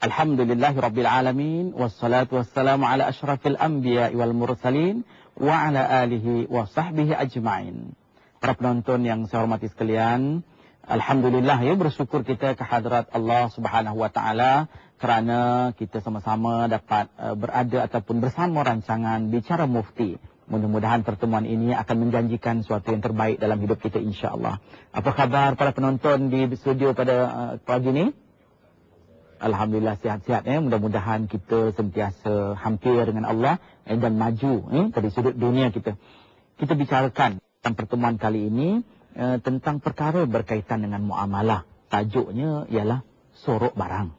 Alhamdulillahi Rabbil Alamin. Wassalatu wassalamu ala ashrafil anbiya wal mursalin. Wa ala alihi wa sahbihi ajma'in. Para penonton yang saya hormati sekalian, Alhamdulillah ya, bersyukur kita kehadrat Allah Subhanahu wa Ta'ala kerana kita sama-sama dapat berada ataupun bersama rancangan Bicara Mufti. Mudah-mudahan pertemuan ini akan menjanjikan sesuatu yang terbaik dalam hidup kita, insya-Allah. Apa khabar para penonton di studio pada pagi ini? Alhamdulillah sihat-sihat ya. Mudah-mudahan kita sentiasa hampir dengan Allah dan maju dari sudut dunia kita. Kita bicarakan dalam pertemuan kali ini tentang perkara berkaitan dengan muamalah. Tajuknya ialah sorok barang.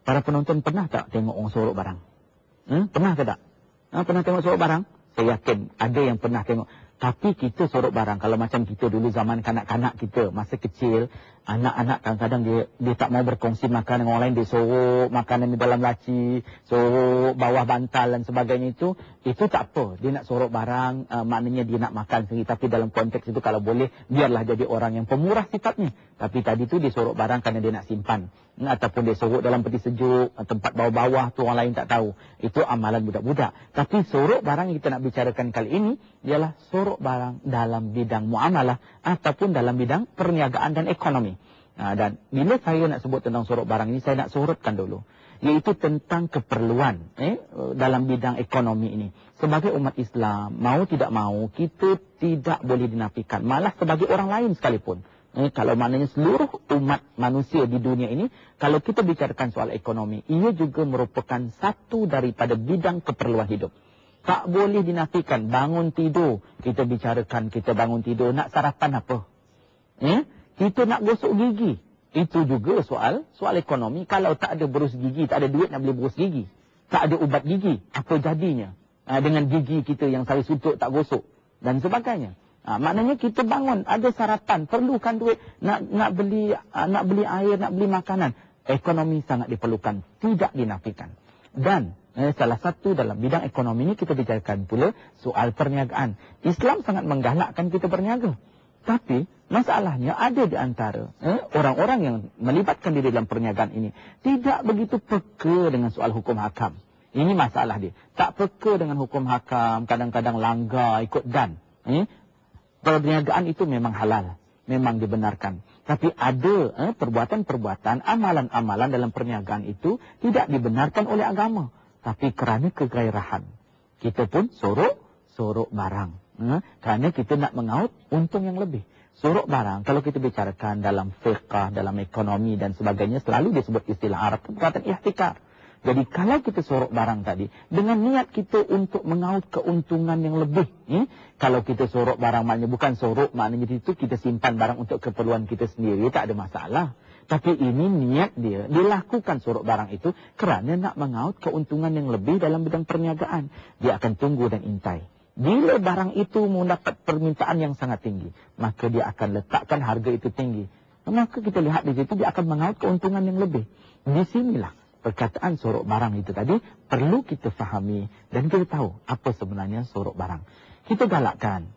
Para penonton pernah tak tengok orang sorok barang? Pernah ke tak? Pernah tengok sorok barang? Saya yakin ada yang pernah tengok. Tapi kita sorok barang, kalau macam kita dulu zaman kanak-kanak kita, masa kecil, anak-anak kadang-kadang dia tak mau berkongsi makan dengan orang lain, dia sorok makanan di dalam laci, sorok bawah bantal dan sebagainya itu tak apa. Dia nak sorok barang, maknanya dia nak makan sendiri. Tapi dalam konteks itu kalau boleh, biarlah jadi orang yang pemurah sifatnya. Tapi tadi tu dia sorok barang kerana dia nak simpan. Ataupun dia sorok dalam peti sejuk, tempat bawah-bawah tu orang lain tak tahu. Itu amalan budak-budak. Tapi sorok barang yang kita nak bicarakan kali ini ialah sorok barang dalam bidang muamalah ataupun dalam bidang perniagaan dan ekonomi. Dan bila saya nak sebut tentang sorok barang ini, saya nak sorotkan dulu, iaitu tentang keperluan dalam bidang ekonomi ini. Sebagai umat Islam, mau tidak mau, kita tidak boleh dinafikan. Malah sebagai orang lain sekalipun. Kalau maknanya seluruh umat manusia di dunia ini, kalau kita bicarakan soal ekonomi, ia juga merupakan satu daripada bidang keperluan hidup. Tak boleh dinafikan. Bangun tidur, kita bicarakan kita bangun tidur, nak sarapan apa? Kita nak gosok gigi. Itu juga soal ekonomi. Kalau tak ada berus gigi, tak ada duit nak beli berus gigi, tak ada ubat gigi, apa jadinya dengan gigi kita yang sari sudut tak gosok dan sebagainya. Maknanya kita bangun, ada sarapan, perlukan duit, nak beli air, nak beli makanan. Ekonomi sangat diperlukan, tidak dinafikan. Dan salah satu dalam bidang ekonomi ini kita bicarakan pula soal perniagaan. Islam sangat menggalakkan kita berniaga. Tapi masalahnya ada di antara orang-orang yang melibatkan diri dalam perniagaan ini tidak begitu peka dengan soal hukum hakam. Ini masalah dia. Tak peka dengan hukum hakam, kadang-kadang langgar, ikut dan. Perniagaan itu memang halal, memang dibenarkan. Tapi ada perbuatan-perbuatan, amalan-amalan dalam perniagaan itu tidak dibenarkan oleh agama. Tapi kerana kegairahan, kita pun sorok barang. Kerana kita nak mengaut untung yang lebih. Sorok barang, kalau kita bicarakan dalam fiqh, dalam ekonomi dan sebagainya, selalu disebut istilah Arab, perbuatan ihtikar. Jadi kalau kita sorok barang tadi, dengan niat kita untuk mengaut keuntungan yang lebih. Kalau kita sorok barang, maknanya bukan sorok, maknanya itu kita simpan barang untuk keperluan kita sendiri, tak ada masalah. Tapi ini niat dia, dilakukan sorok barang itu kerana nak mengaut keuntungan yang lebih dalam bidang perniagaan. Dia akan tunggu dan intai. Bila barang itu mendapat permintaan yang sangat tinggi, maka dia akan letakkan harga itu tinggi. Maka kita lihat di situ, dia akan mengaut keuntungan yang lebih. Di sinilah perkataan sorok barang itu tadi perlu kita fahami dan kita tahu apa sebenarnya sorok barang. Kita galakkan,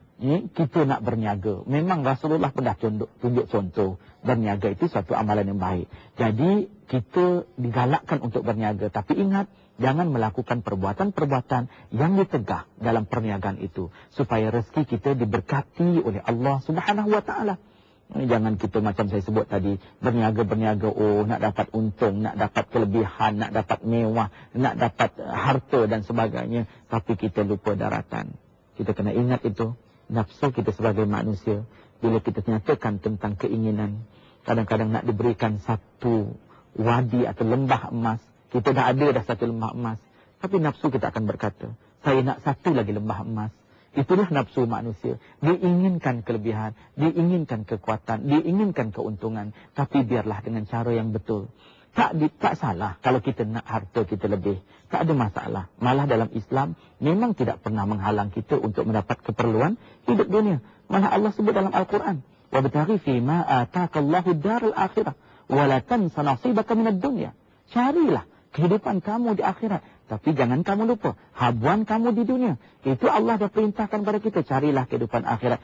kita nak berniaga. Memang Rasulullah pernah tunjuk contoh berniaga itu suatu amalan yang baik. Jadi kita digalakkan untuk berniaga. Tapi ingat, jangan melakukan perbuatan-perbuatan yang ditegah dalam perniagaan itu, supaya rezeki kita diberkati oleh Allah Subhanahu wa Ta'ala. Jangan kita macam saya sebut tadi, berniaga-berniaga, nak dapat untung, nak dapat kelebihan, nak dapat mewah, nak dapat harta dan sebagainya. Tapi kita lupa daratan. Kita kena ingat itu, nafsu kita sebagai manusia. Bila kita nyatakan tentang keinginan, kadang-kadang nak diberikan satu wadi atau lembah emas. Kita dah satu lembah emas. Tapi nafsu kita akan berkata, saya nak satu lagi lembah emas. Itulah nafsu manusia. Dia inginkan kelebihan, dia inginkan kekuatan, dia inginkan keuntungan. Tapi biarlah dengan cara yang betul. Tak salah kalau kita nak harta kita lebih. Tak ada masalah. Malah dalam Islam memang tidak pernah menghalang kita untuk mendapat keperluan hidup dunia. Malah Allah sebut dalam Al-Quran, wabtaghi fima ataakallahu daral akhirah wa la tansa nasibaka minad dunya. Carilah kehidupan kamu di akhirat, tapi jangan kamu lupa habuan kamu di dunia. Itu Allah dah perintahkan kepada kita, carilah kehidupan akhirat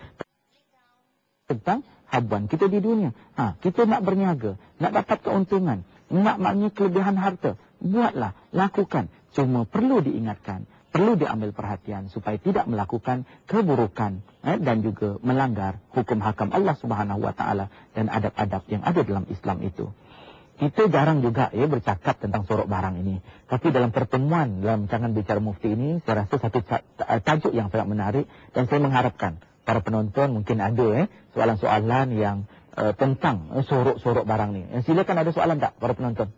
tentang habuan kita di dunia. Kita nak berniaga, nak dapat keuntungan. nak maknanya kelebihan harta. Buatlah, lakukan. Cuma perlu diingatkan, perlu diambil perhatian supaya tidak melakukan keburukan dan juga melanggar hukum hakam Allah Subhanahu wa taala dan adab-adab yang ada dalam Islam itu. Kita jarang juga bercakap tentang sorok barang ini. Tapi dalam pertemuan dalam Rancangan Bicara Mufti ini, saya rasa satu tajuk yang sangat menarik dan saya mengharapkan para penonton mungkin ada soalan-soalan yang tentang sorok-sorok barang ni. Silakan, ada soalan tak para penonton?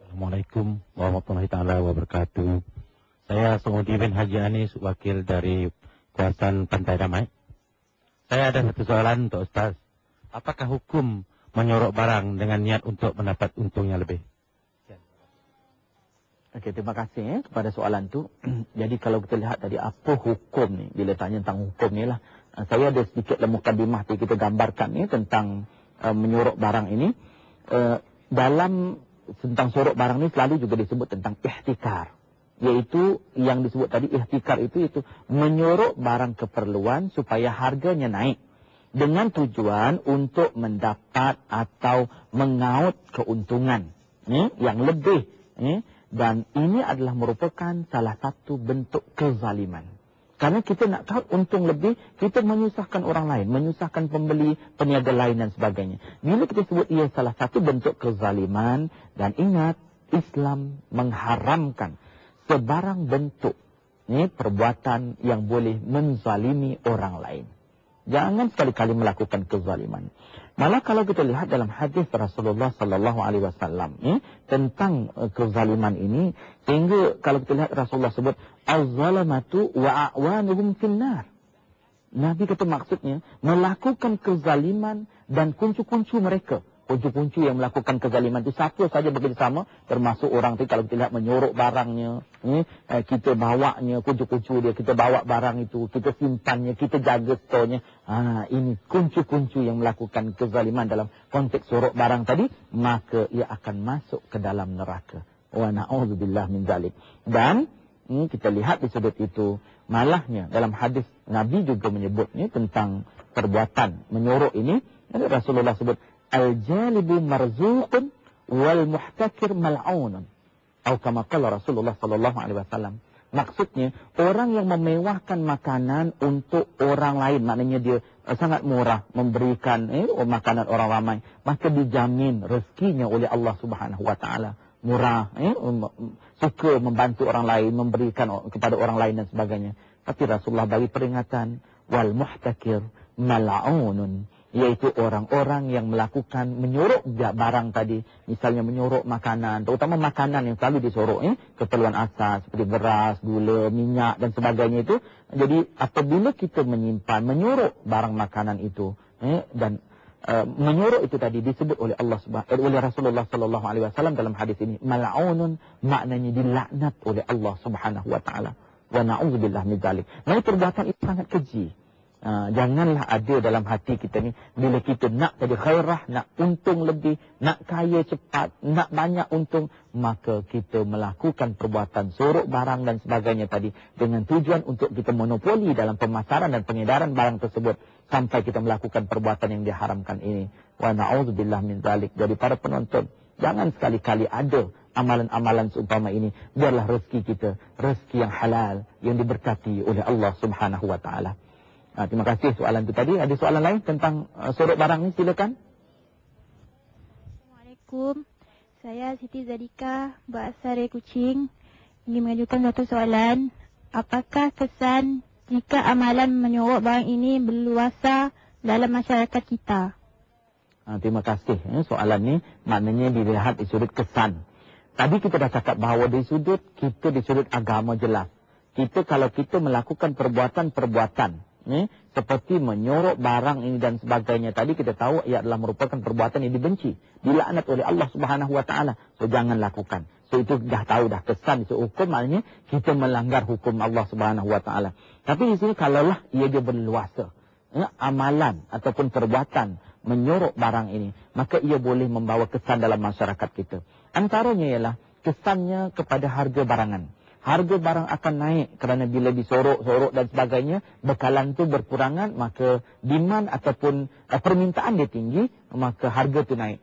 Assalamualaikum warahmatullahi taala wabarakatuh. Saya Sumudi bin Haji Anis, wakil dari kawasan Pantai Damai. Saya ada satu soalan untuk Ustaz. Apakah hukum menyorok barang dengan niat untuk mendapat untungnya lebih? Okey, terima kasih kepada soalan tu. Jadi kalau kita lihat tadi apa hukum ni, bila tanya tentang hukum ni lah, saya ada sedikit mukadimah kita gambarkan ni tentang menyorok barang ini. Dalam tentang sorok barang ni selalu juga disebut tentang ihtikar. Iaitu yang disebut tadi ihtikar itu menyorok barang keperluan supaya harganya naik. Dengan tujuan untuk mendapat atau mengaut keuntungan yang lebih. Dan ini adalah merupakan salah satu bentuk kezaliman. Karena kita nak tahu untung lebih, kita menyusahkan orang lain, menyusahkan pembeli, peniaga lain dan sebagainya. Bila kita sebut ia salah satu bentuk kezaliman, dan ingat, Islam mengharamkan sebarang bentuk perbuatan yang boleh menzalimi orang lain. Jangan sekali-kali melakukan kezaliman. Malah kalau kita lihat dalam hadis Rasulullah sallallahu alaihi wasallam tentang kezaliman ini, sehingga kalau kita lihat Rasulullah sebut az-zalamatu wa a'wanuhum finnar. Nabi kata maksudnya melakukan kezaliman dan kuncu-kuncu mereka. Kuncu-kuncu yang melakukan kezaliman itu siapa saja bekerjasama, termasuk orang tu kalau kita lihat menyorok barangnya, kita bawanya, kuncu-kuncu dia, kita bawa barang itu, kita simpannya, kita jaga storenya. Ini kuncu-kuncu yang melakukan kezaliman dalam konteks sorok barang tadi, maka ia akan masuk ke dalam neraka. Wa na'udzubillah min zalik. Dan kita lihat di sudut itu, malahnya dalam hadis Nabi juga menyebutnya tentang perbuatan menyorok ini. Rasulullah sebut al-jalibu marzuqun wal muhtakir mal'unun. Atau kama qala Rasulullah sallallahu alaihi wasallam. Maksudnya orang yang memewahkan makanan untuk orang lain, maknanya dia sangat murah memberikan makanan orang ramai, maka dijamin rezekinya oleh Allah Subhanahu wa taala. Murah, suka membantu orang lain, memberikan kepada orang lain dan sebagainya. Tapi Rasulullah bagi peringatan wal muhtakir mal'unun, yaitu orang-orang yang melakukan menyorok barang tadi, misalnya menyorok makanan, terutama makanan yang selalu disorok, keperluan asas seperti beras, gula, minyak dan sebagainya itu. Jadi apabila kita menyimpan, menyorok barang makanan itu, dan menyorok itu tadi disebut oleh oleh Rasulullah sallallahu alaihi wasallam dalam hadis ini mal'unun, maknanya dilaknat oleh Allah Subhanahu wa taala. Wa na'udzubillah min dzalik. Nah, perbuatan itu sangat keji. Janganlah ada dalam hati kita ni, bila kita nak jadi khairah, nak untung lebih, nak kaya cepat, nak banyak untung, maka kita melakukan perbuatan sorok barang dan sebagainya tadi dengan tujuan untuk kita monopoli dalam pemasaran dan pengedaran barang tersebut sampai kita melakukan perbuatan yang diharamkan ini. Wa na'udzubillah min dzalik. Jadi para penonton, jangan sekali-kali ada amalan-amalan seumpama ini. Biarlah rezeki kita, rezeki yang halal, yang diberkati oleh Allah Subhanahu wa taala. Terima kasih soalan itu tadi. Ada soalan lain tentang sorok barang ni, silakan. Assalamualaikum. Saya Siti Zadika, berasal dari Kuching. Ingin mengajukan satu soalan. Apakah kesan jika amalan menyorok barang ini berluasa dalam masyarakat kita? Terima kasih. Soalan ni maknanya dilihat di sudut kesan. Tadi kita dah cakap bahawa di sudut agama jelas. Kalau kita melakukan perbuatan-perbuatan seperti menyorok barang ini dan sebagainya, tadi kita tahu ia adalah merupakan perbuatan yang dibenci, dilaknat oleh Allah Subhanahu wa taala. So jangan lakukan. So itu dah tahu dah kesan, so hukum maknanya kita melanggar hukum Allah Subhanahu wa taala. Tapi di sini kalaulah ia dia berluasa, amalan ataupun perbuatan menyorok barang ini, maka ia boleh membawa kesan dalam masyarakat kita. Antaranya ialah kesannya kepada harga barangan. Harga barang akan naik kerana bila disorok dan sebagainya, bekalan tu berkurangan, maka demand ataupun permintaan dia tinggi, maka harga tu naik.